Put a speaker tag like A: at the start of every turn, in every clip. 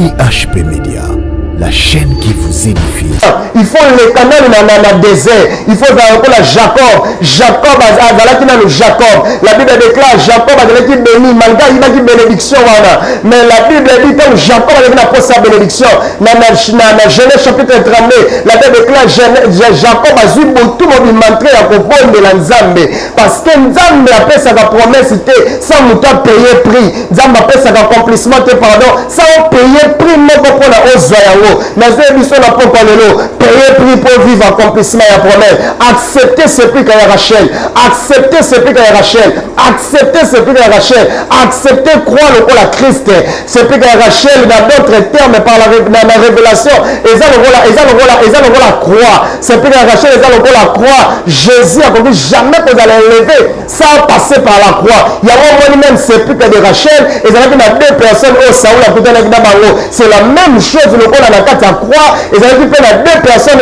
A: IHP Média, la chaîne qui vous édifie.
B: Il faut le canal dans le désert. Il faut avoir la Jacob. Jacob a dans le Jacob. La Bible déclare Jacob a été béni malgré il a dit bénédiction. Mais la Bible dit que Jacob a été sa bénédiction. Dans Genèse chapitre 32, la Bible déclare Jacob a eu tout le monde montré à propos de la Nzambe. Parce que Nzambe a fait sa promesse sans nous payer prix. Nzambe a fait sa accomplissement, pardon, sans payer prix, mais pour la hausse. Payer prix pour vivre accomplissement et promesse. Accepter ce prix qu'à Rachel. Accepter ce prix qu'à Rachel. Accepter ce prix qu'à Rachel. Accepter croire le la Christ. Ce prix qu'à Rachel dans d'autres termes par la révélation. Ils ont la croix. Ce prix qu'à Rachel, ils ont la croix. Jésus a compris jamais que vous allez lever sans passer par la croix. Il y a un même ce prix de Rachel. Et il y a deux personnes au Saoul. C'est la même chose le la croix. Et il y a deux personnes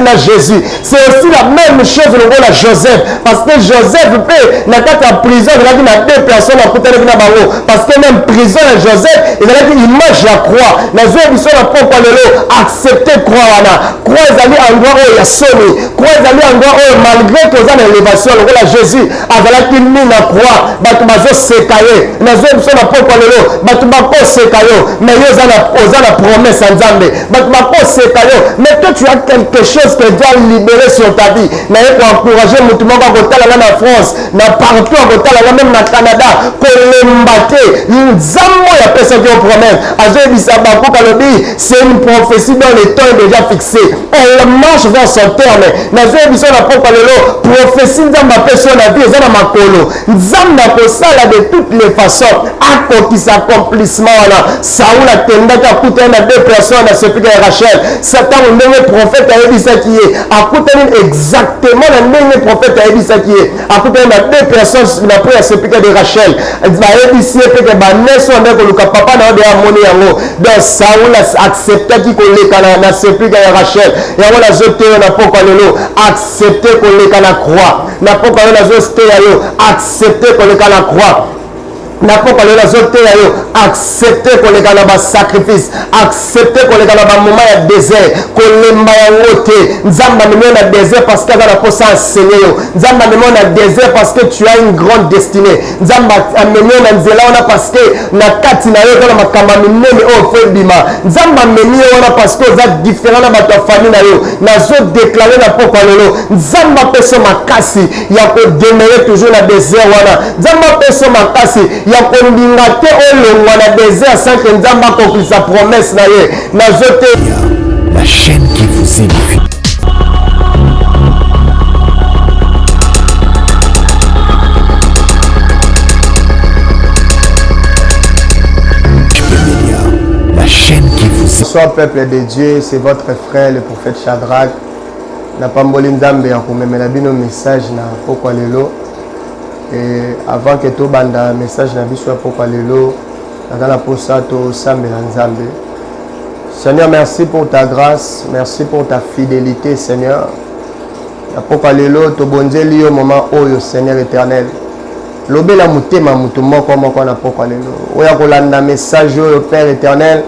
B: dans Jésus. C'est aussi la même chose le rôle à Joseph. Parce que Joseph peut dans la prison, il y a deux personnes parce que même prison à Joseph, il y a une image à croix. La joie du accepter croix. Croix est allé en droit où il y a sonné. Croix est allé en droit où malgré que vous avez l'élévation, le rôle à Jésus, avec une mine à croix, Batumazo Sekaye. La joie du Batumazo Sekayo. Mais ils ont la promesse en Zambé. Mais toi tu as quelque chose que Dieu a libéré sur ta vie. Mais pour encourager mon monde à côté là en France, partout à côté là même au Canada, pour l'embatter, Nzambo ya personne qui a promesse. Azé Bisabako Kalobi, c'est une prophétie dont le temps est déjà fixé. Elle marche vers son terme. Nazé Bisona Pokalelo, prophétie Nzamba personne la vie, Zana Makolo. Nzamba Kosala de toutes les façons. Accompli sa accomplissement là. Saoul a tendance à coûter à deux personnes à ce prix de Rachel. Satan le même prophète a dit ça qui est. À côté exactement le même prophète a dit ça qui est. À côté de deux personnes la prière à ce prix de Rachel. Il va dire ici que Banesso on est que le papa n'a pas amené en haut. Donc Saoul a accepté qu'il collait dans ce prix de Rachel. Et on a jeté n'a pas collé accepté qu'on les la croix. N'a pas collé la jeté accepté qu'on les la croix. N'a pas parlé de la accepter qu'on les galaba sacrifice, accepter qu'on les galaba moment de désert, qu'on les maïoté, Nzamba me met dans désert parce qu'il y a la poste enseigner, Nzamba me met dans désert parce que tu as une grande destinée, Nzamba me met dans zéla parce que na katina yo dans ma kamba minene au fait bima, Nzamba me met on parce que vous êtes différents dans votre famille na yo, na zo déclarer na poko lelo, Nzamba pese makasi, ya ko demeurer toujours na désert wana, Nzamba pese makasi. Il y a un bingate au le désert sans que Nzamba accomplisse sa promesse.
A: La chaîne qui vous édifie. La chaîne qui vous édifie.
B: Bonsoir peuple de Dieu, c'est votre frère le prophète Shadrach. Na pamboli Nzambe ya kumemela bino message na pokwa lelo. Et avant que tu bandes un message na biso pokwa lelo, na la posato sambe Nzambe. Seigneur, merci pour ta grâce, merci pour ta fidélité, Seigneur. Na pokwa lelo to bonzeli au moment oyo Seigneur éternel. Lobela mutema mutu moko moko na pokwa lelo. Oya kolanda message au Père éternel.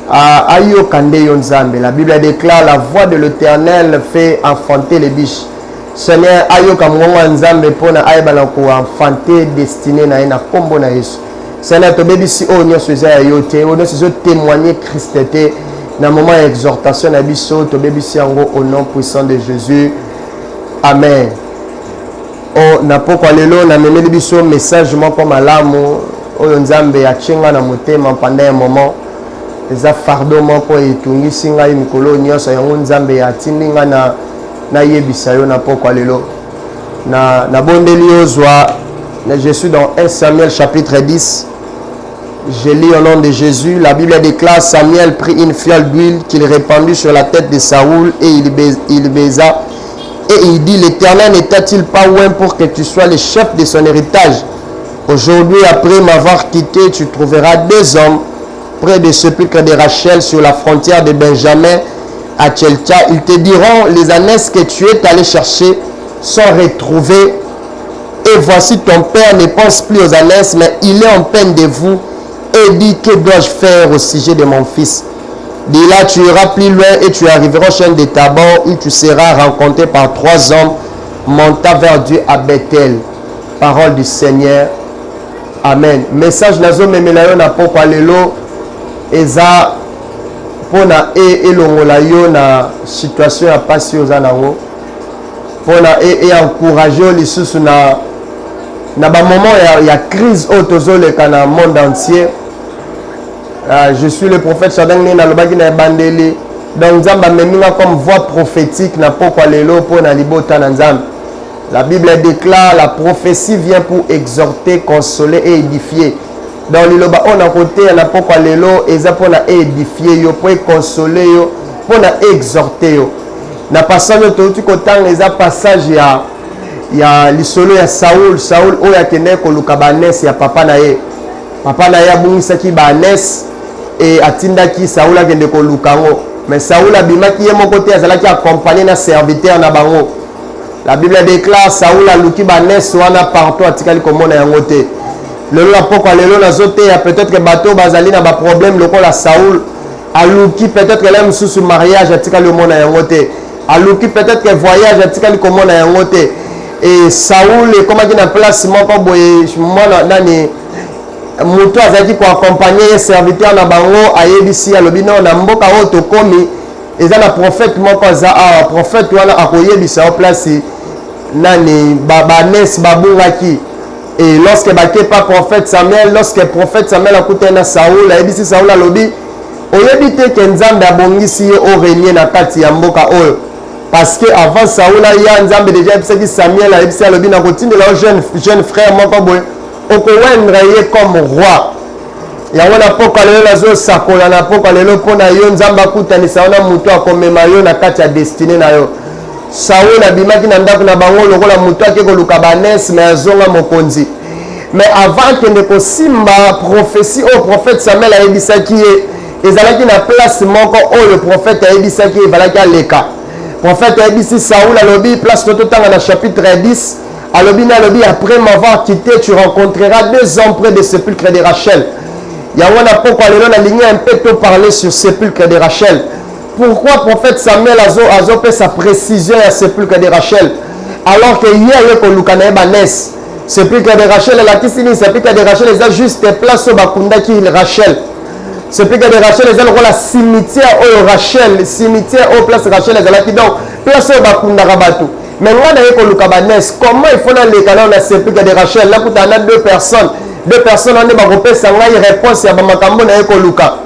B: Ayo kande yo Nzambe. La Bible déclare la voix de l'Éternel fait enfanter les biches. Seigneur, ayoka mwango Nzambe pona ayebala ko enfanter destiné na ina kombo na Yesu. Seigneur, to bebisi o nyo soza ya yote, o nyo sozo témoigner Christ te na moment exhortation na biso, to bebisi yango au nom puissant de Jésus. Amen. O na pokwa lelo na memeli biso message moko malamu oyo Nzambe ya chinga na motema pendant un moment. Eza fardeau moko etungisi ngai mikolo nyonso yango Nzambe ya tindinga na yebisa yo na pokwa lelo na bondeli ozwa je suis dans 1 Samuel chapitre 10. Je lis au nom de Jésus. La Bible déclare: Samuel prit une fiole d'huile qu'il répandit sur la tête de Saoul et il baisa et il dit: l'Éternel n'était-il pas loin pour que tu sois le chef de son héritage? Aujourd'hui, après m'avoir quitté, tu trouveras deux hommes près du sépulcre de Rachel sur la frontière de Benjamin à Tchelcha. Ils te diront: les ânesses que tu es allé chercher sont retrouvées. Et voici ton père ne pense plus aux ânesses, mais il est en peine de vous et dit, que dois-je faire au sujet de mon fils? Dis là, tu iras plus loin et tu arriveras au chêne de Tabor où tu seras rencontré par 3 hommes montant vers Dieu à Bethel. Parole du Seigneur. Amen. Message nazo memela na poko lelo eza pona elongola yo na situation ya pasi oza nango pona encourager lisusu na ba moment ya crise autozoleka na monde entier. Je suis le prophète Chadang na lobaki na bandeli donc Nzamba meminga comme voix prophétique na poko lelo pona libota na Nzamba. La Bible déclare la prophétie vient pour exhorter, consoler et édifier. Dans le loba on a côté na poko lelo eza pona édifier yo pour consoler yo pona exhorter yo. Na passage to kotang eza passage ya lisolo ya Saul oyo akende ko luka banes ya papa na ye. Papa na ye abungisaki banes et atindaki Saul akende ko luka ngo. Mais Saul abimaki ye moko te azalaki accompagné na serviteur na bango. La Bible déclare Saul a luki banes wana partout atikali komona yango te. Lelo la poko lelo na zote ya peut-être que bateau bazali na ba problème lokola Saul aluki peut-être que l'aime sous mariage atikali komona yango te. Aluki peut-être que voyage atikali komona yango te. Et Saul est comme na place moko boye mwana nani muto azaki ko accompagner serviteur na bango ayebisi alobi non na mboka oyo tokomi eza na prophète moko za prophète wana akoyebisa au place nani banes babungaki. Et lorsque bakepa prophète Samuel, lorsque prophète Samuel akuta na Saul ayebisi Saul alobi oyebi te ke Nzambe abongisi ye o régner na kati ya mboka oyo. Parce que avant Saul ya Nzambe déjà ayebisaki Samuel ayebisi alobi na kotindela jeune frère moko boye okowendre ye comme roi. Yango na poko lelo nazo sakola na poko lelo pona yo Nzambe akutanisa wana mutu akomema yo na kati ya destinée na yo. Saul abimaki na ndako na bango lokola mutu ake koluka banes mais azonga mokonzi. Mais avant que ne kosimba prophétie au prophète Samuel ayebisaki ye ezalaki na place moko oyo le prophète ayebisaki evalaki aleka. Prophète ayebisi Saul alobi place totanga na chapitre 10 alobi na alobi après m'avoir quitté tu rencontreras 2 hommes près de sépulcre de Rachel. Yango na poko lelo na ligne un peu tôt parler sur sépulcre de Rachel. Pourquoi prophète Samuel a fait sa précision à sépulcre de Rachel alors que hier il y a koluka na banes sépulcre de Rachel la kisini sépulcre de Rachel est juste place au bakunda qui Rachel. Sépulcre de Rachel est le cimetière au Rachel, cimetière au place Rachel est là qui donc place au bakunda rabatu. Mais moi na koluka banes comment il faut dans les canaux la sépulcre de Rachel là pour a 2 personnes on est ba kopesa ngai réponse ya ba makambo na koluka.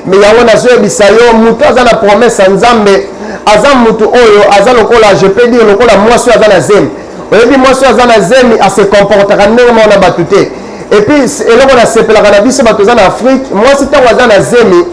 B: Mais yango nazo yebisa yo mutu aza na promesse Nzambe aza mutu oyo aza lokola je peux dire lokola mwasi aza na zemi oyebi mwasi aza na zemi a se comportera ndenge mona batu te. Et puis eloko na sepelaka na biso bato aza na Afrique mwasi ntango aza na zemi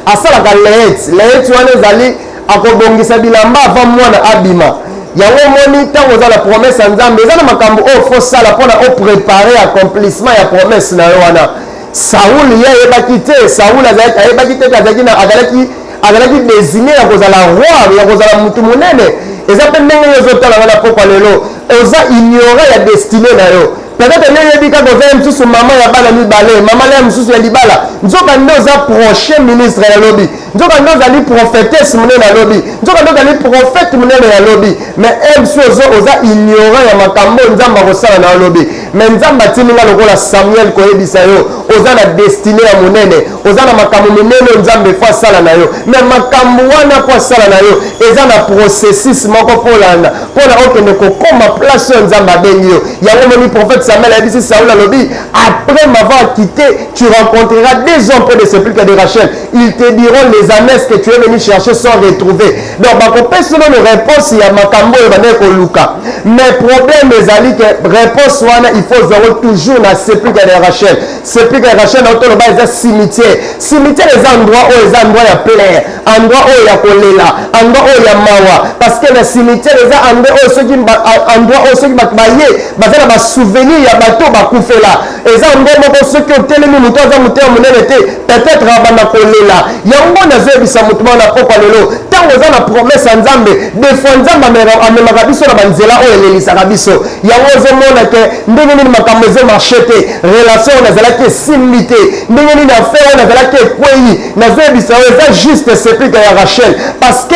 B: asalaka leeti wana ezali akobongisa bilamba avant mwana abima. Yango moni ntango oza na promesse ya Nzambe eza na makambo oyo fosala mpona opréparer accomplissement ya promesse na yo wana. Saul ye ayebaki te Saul ayebaki te azalaki désigné ya kozala roi ya kozala mutu monene eza mpe ndenge yo ozotala wana poko lelo oza ignore ya destinée na yo. Peut-être neyebi kaka oza mosusu mama ya bana mibale mama na mosusu ya libala nzoka nde oza prochain ministre ya lobi nzoka nde ozali prophétesse monene ya lobi nzoka nde ozali prophète monene ya lobi. Mais msu oza ignore ya makambo Nzambe akosala na yo lobi. Mais Nzambe atiminga lokola Samuel koyebisa yo oza na destinée ya monene oza na makambo monene Nzambe fo asala na yo. Mais makambo wana po asala na yo eza na processus moko polanda mpona okende kokoma place oyo Nzambe abengi yo. Yango moni prophète Samuel a dit Saul alobi après m'avoir quitté tu rencontreras 2 hommes près de sépulcre de Rachel. Ils te diront les ânes que tu es venu chercher sont retrouvés. Donc bakopesa no réponse ya makambo oyo bana koluka. Mais problème ezali que réponse wana il faut zéro toujours na sépulcre de Rachel. Sépulcre de Rachel na tolo ba eza cimetière. Cimetière eza endroit oyo eza endroit ya plaire, endroit oyo ya kolela, endroit oyo ya mawa parce que na cimetière eza endroit oyo soki baye baza na ba souvenir ya bato bakufela eza endroit moko soki otelemi mutu aza motema monene te peut-être abanda kolela. Yango nazoyebisa mutu na poko lelo ntango oza na promesse ya Nzambe des fois Nzambe amemaka biso na banzela oyo elelisaka biso. Yango ozomona ke ndenge ndenge nini makambo ezomarche te, relation oyo nazalaki esimbi te, ndenge nini affaire oyo nazalaki ekwei, nazoyebisa oyo eza juste sepika ya Rachel, parce que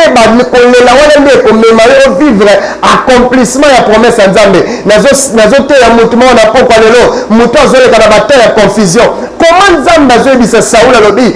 B: kolela wana nde ekomema yo vivre accomplissement ya promesse ya Nzambe. Nazoteya mutu moko na pokwa lelo, mutu azoleka na bateye ya confusion. Comment Nzambe azoyebisa Saul alobi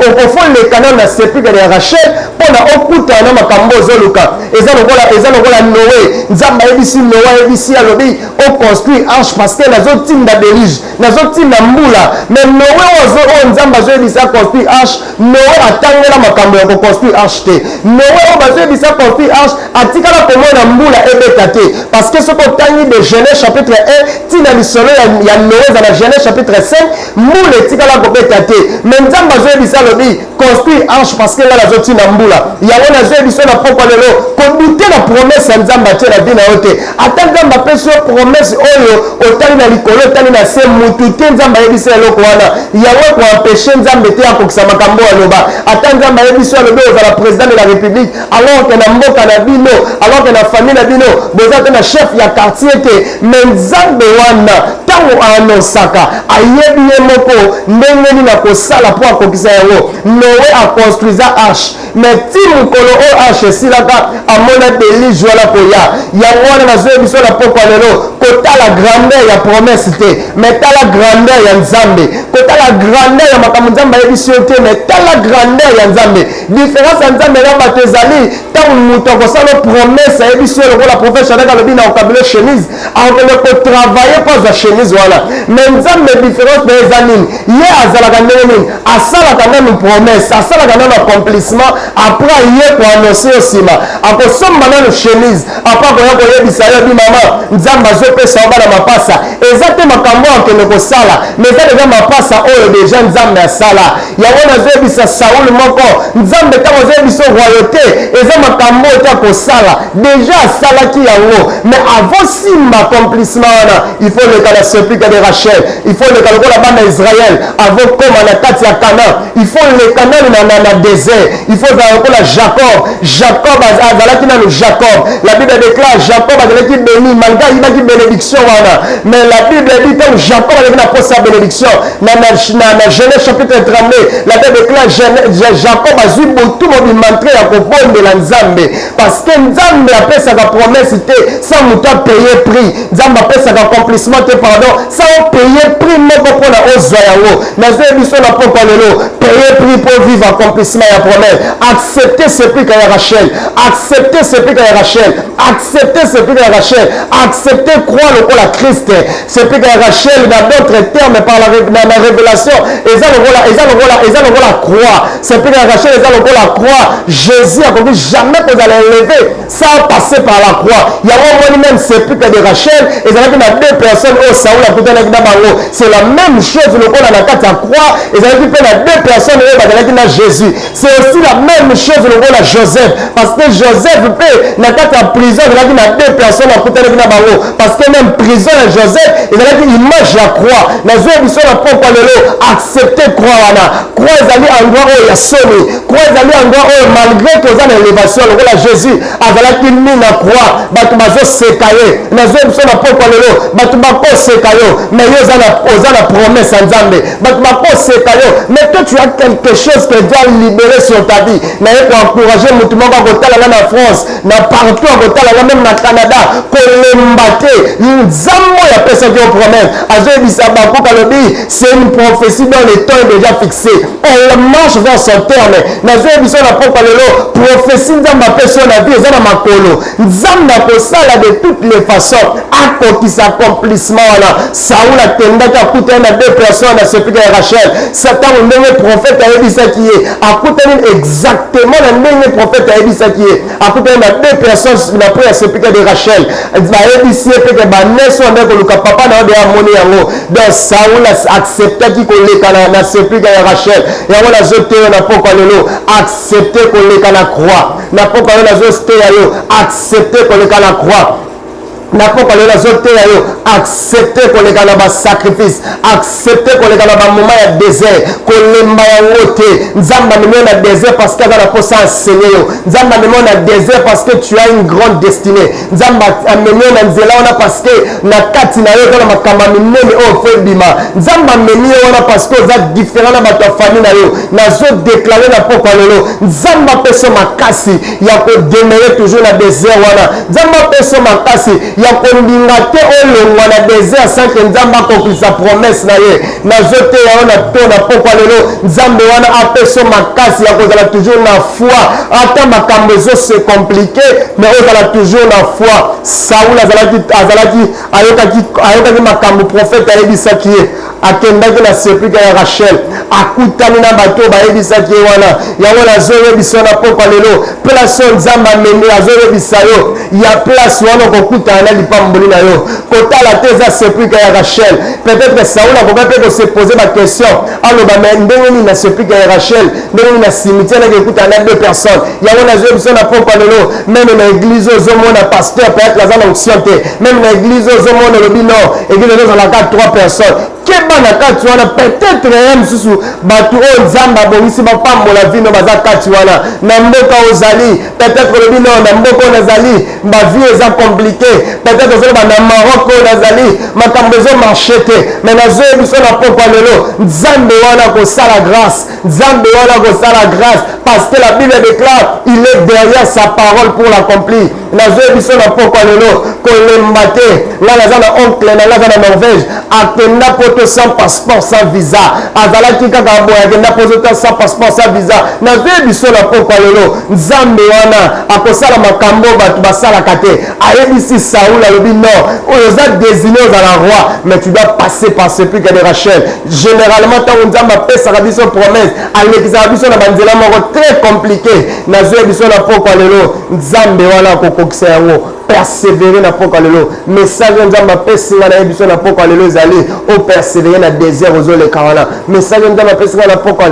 B: okofoleka na sepika ya Rachel mpona okutana na makambo ozoluka. Eza lokola Noé, Nzambe ayebisi Noé, ayebisi alobi oconstruire arche parce que nazotinda déluge, nazotinda mbula. Mais Noé oyo Nzambe azoyebisa construire arche, Noé atangela makambo ya koconstruire arche te. Noé oyo bazoyebisa construire arche atikala komona mbula ebeta te, parce que soki otangi de Genèse chapitre 1 tina lisolo ya Noé za na Genèse chapitre 5 mbula etikala kobeta te. Mais Nzambe azoyebisa alobi construire arche parce que nga nazotinda mbula. Yango nazoyebisa na pokwa lelo kodute na promesse ya Nzambe atie na vi na yo te. Ata Nzambe apesi yo promesse oyo otali na likolo otali na se mutu te, Nzambe ayebisa eloko wana yango ekoempeshe Nzambe te akokisa makambo aloba. Ata Nzambe ayebisa alobi ozala président de la République alors que na mboka na bino, alors que na famille na bino boza te na chef ya quartier te, mais Nzambe wana ntango aanonsaka ayebi ye moko ndenge nini akosala mpo akokisa yango. Noé aconstruisa arche, mais ti mokolo oyo arche esilaka amona déluge wana koya. Yango wana nazoyebiso na pokwa lelo kotala grandeur ya promesse te, mais tala grandeur ya Nzambe. Kotala grandeur ya makambo Nzambe ayebisi yo te, mais tala grandeur ya Nzambe. Différence ya Nzambe na bato ezali ntango moto akosala promesse ayebisi yo lokola prophète Shadrach alobi na okabile chemise akokende kotravaille mpo azwa chemise wana. Mais Nzambe différence na eza nini? Ye azalaka ndenge nini? Asalaka nanu promesse, asalaka nanu accomplissement après ye koannonce yo nsima. Akosomba nanu chemise apres akoya koyebisa yo bi mama Nzambe azopesa yo bana mapasa. Eza te makambo akende kosala, mais eza deja mapasa oyo deja Nzambe asala. Yango nazoyebisa Saul moko Nzambe ntango azoyebisa royauté eza makambo oyo te akosala deja asalaki yango. Mais avant simba accomplissement wana il faut leka na sepika de Rachel, il faut leka lokola bana Israël avant koma na kati ya Canaan, il faut leka nanu na désert, il faut zala lokola Jacob azalaki nanu Jacob. La Bible déclare Jacob azalaki béni malgré ayibaki bénédiction wana, mais la Bible dit que Jacob azalaki na posa bénédiction na Genèse chapitre 32. La Bible déclare Jacob azwi botu mobimantre ya kobondela Nzambe, parce que Nzambe apesaka promesse te sans mutu apaye prix. Nzambe apesaka accomplissement te pardon sans payer prix moko mpona ozwa yango. nazoyebiso na pokwa lelo payer prix pour vivre accomplissement ya promesse. Accepter sepika ya Rachel, accepter sepika ya Rachel, accepter sepika ya Rachel, accepter croire lokola Christ. Sepika ya Rachel dans d'autres termes par la révélation eza lokola croix. Sepika ya Rachel eza lokola croix. Jésus a dit jamais que vous allez élever sans passer par la croix. Il y a un même sepika de Rachel et ça veut dire deux personnes au Saoul a peut-être c'est la même chose lokola na kati ya croix et ça veut dire deux personnes au bazalaki na Jésus. C'est aussi la même chose lokola Joseph, parce que Joseph peut na kati ya prison ezalaki na deux personnes a peut-être na bango, parce que même prison ya Joseph ezalaki image ya croix. nazoyebiso na pokwa lelo accepter croix wana. Croix ezali endroit oyo ya soni, croix ezali endroit oyo malgré que oza na élévation lokola Jésus azalaki nini na croix bato bazoseka ye. nazoyebiso na pokwa lelo bato bakoseka yo, mais yo oza na promesse ya Nzambe. bato bakoseka yo, mais toi tu as quelque chose que Dieu a libéré sur ta vie. naye koencourager mutu moko akotalanga na France na partout akotalanga même na Canada kolemba te Nzambe oyo apesaki yo promesse. azoyebisa bakuka lobi c'est une prophétie dont le temps est déjà fixé, elle marche vers son terme. nazoyebiso na pokwa lelo prophétie Nzambe apesi yo na vie eza na makolo. Nzambe akosala de toutes les façons akokisa accomplissement wana. Saoul akendaki akutani na deux personnes na sepika ya Rachel. Satan ndenge prophète ayebisaki ye akutani exactement na ndenge prophète ayebisaki ye akutani na deux personnes na po ya sepika de Rachel. bayebisi ye peke baneso nde koluka papa na yo de amoni yango. donc Saoul acceptaki koleka na sepika ya Rachel. yango nazoteyo na pokwa lelo accepter koleka na croix. na pokwa yo nazoteya yo accepter koleka na croix. na poko lelo azoteya yo accepte koleka na basacrifice, accepte koleka na bamoma ya désert, kolemba yango te. Nzambe amemi yo na désert parce que aza na posa enseigner yo. Nzambe amemi yo na désert parce que tu as une grande destinée. Nzambe amemi yo na nzela wana parce que na kati na yo eza na makambo minene oyo fo ebima. Nzambe amemi yo wana parce que oza différent na bato ya famille na yo. Nazodeklare na poko lelo nzambe apesa makasi ya kodemere toujours na désert wana. Nzambe apesa makasi ya kondinga te olongwa na désert sans que nzambe akoklisa promesse na ye. Nazoteya yo na to na poko lelo nzambe wana apesa makasi ya kozala toujours na foi ata makambo se compliqué mais ozala toujours na foi. Saoul ayokaki makambo prophète ayebisaki ye akendaki na sepulcre ya Rachel akutani na bato bayebisaki ye wana yango nazoyebisa na poko lelo place nzambe amemi azoyebisa yo ya place wana okokutana na lipamboli na yo kotala te eza sepulcre ya Rachel. Peut-être Saoul akoka mpe kose pose baquestion aloba me ndenge nini na sepulcre ya Rachel ndenge nini na cimetière nake ekutana na deux personnes yango nazoyebisa na poko lelo meme na église ozomona pasteur peut-être aza na onction te même na église ozomona lobi non église ezozalaka 3 personnes keba na kati wana peut-être ye mosusu bato oyo nzambe abongisi bapambola vino baza kati wana na mboka ozali peut-être olobi no na mboka oyo nazali bavie eza compliqué peut-être ozoloba na Maroc oyo nazali makambo ezomarche te mais nazoyebiso na pokwa lelo nzambe wana kosala grâce nzambe wana kosala grâce parce que la Bible déclare il est derrière sa parole pour l'accomplir. Nazoyebiso na pokwa lelo kolemba te nga naza na oncle na nga aza na Norvège akenda poto sans passeport sans visa azalaki kaka boye akenda poto sans passeport sans visa. Nazoyebiso na pokwa lelo nzambe wana akosala makambo bato basalaka te ayebisi Saoul alobi non oyo oza désigné ozala roi mais tu dois passer par sepulcre de Rachel. Généralement ntango nzambe apesaka biso promesse alekisaka biso na banzela moko très compliqué. Nazoyebiso na pokwa lelo nzambe wana akokokisa yango persévérer na pokwa lelo message nzambe apesinga na yebiso na pokwa lelo ezali o persévérer na désert ozoleka wana message nzambe apesinga na pokwa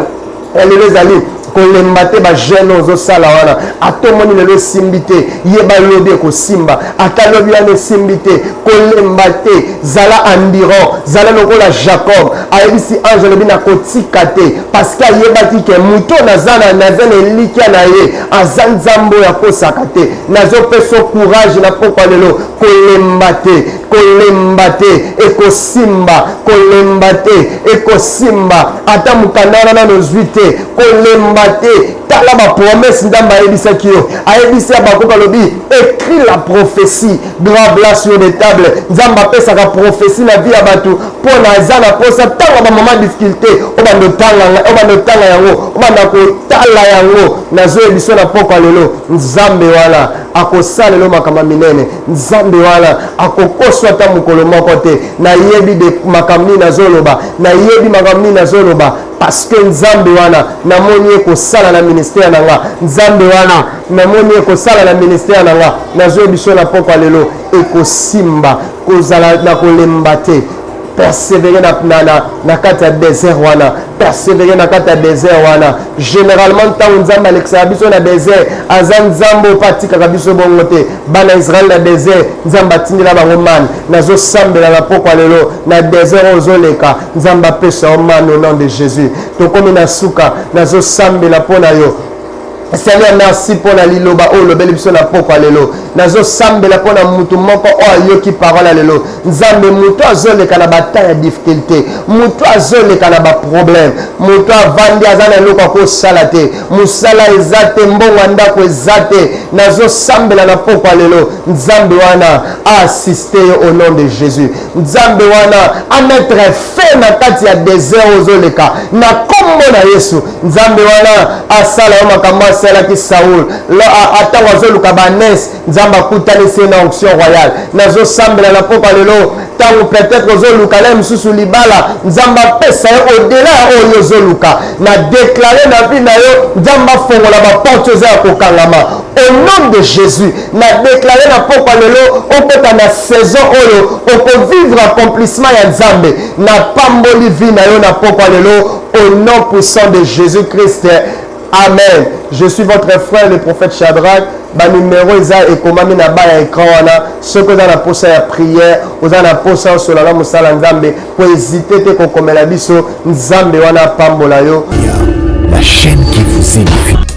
B: lelo ezali kolemba te bajeune ozosala wana atomoni lelo esimbi te yeba lobi ekosimba ata lobi wana esimbi te kolemba te zala endiron zala lokola Jacob ayebisi ange alobi nakotika te parce que ayebaki ke moto naza na elikia na ye aza nzambe oyo akosaka te. Nazopesa courage na pokwa lelo kolemba te ekosimba kolemba te ekosimba ata mokanda wana nano zwi te kolemba te tala bapromese nzambe ayebisaki yo ayebisi ya bakoka alobi écrit la prophétie grave là sur les tables. Nzambe apesaka prophétie na vie ya bato mpo na aza na posa ntango bamama difficulté obanda otanga yango obanda kotala yango. Nazoyebiso na pokwa lelo nzambe wana akosala lelo makambo minene nzambe wana akokoswa ata mokolo moko te nayebi de makambo nini nazoloba nayebi makambo nini nazoloba parce que nzambe wana namoni ekosala na ministère na nga nzambe wana namoni ekosala na ministère na nga. Nazoyebiso na pokwa lelo ekosimba kozala na kolemba te persévérer na kati ya désert wana persévérer na kati ya désert wana. Généralement ntango nzambe alekisaka biso na désert aza nzambe oyo atikaka biso bongo te. Bana Israel na désert nzambe atindela bango mane nazosambela na pokwa lelo na désert oyo ozoleka nzambe apesa yo mane au nom de Jésus. Tokomi na suka nazosambela mpo na yo. Seigneur, merci pour la liloba o lobeli biso na pokwa lelo nazosambela mpo na mutu moko oyo ayoki parole lelo nzambe mutu azoleka na bata ya difficulté mutu azoleka na baproblème mutu avandi aza na eloko akosala te mosala eza te mbongo ya ndako eza te nazosambela na pokwa lelo nzambe wana aasiste yo au nom de Jésus. Nzambe wana ametre fe na kati ya désert ozoleka na kombo na Yesu. Nzambe wana asala yo makambo asalaki Saoul atango azoluka banes nzambe akutanisi na onction royale. Nazosambela na pokwa lelo ntango peut-être ozoluka na mosusu libala nzambe apesa yo au-delà ya oyo ozoluka na déclare na vie na yo nzambe afongola baporte oza ya kokangama au nom de Jésus. Na déclare na pokwa lelo okota na saison oyo okovivre accomplissement ya nzambe na pamboli vie na yo na pokwa lelo au nom puissant de Jésus-Christ. Amen. Je suis votre frère, le prophète Shadrach. Ba numéro eza ekomami na ba ya écran wana. Ce que dans la posa ya prière, aux dans la posa sur la musala nzambe, pour hésiter te kokomela biso nzambe wana pambola yo.
A: La chaîne qui vous édifie.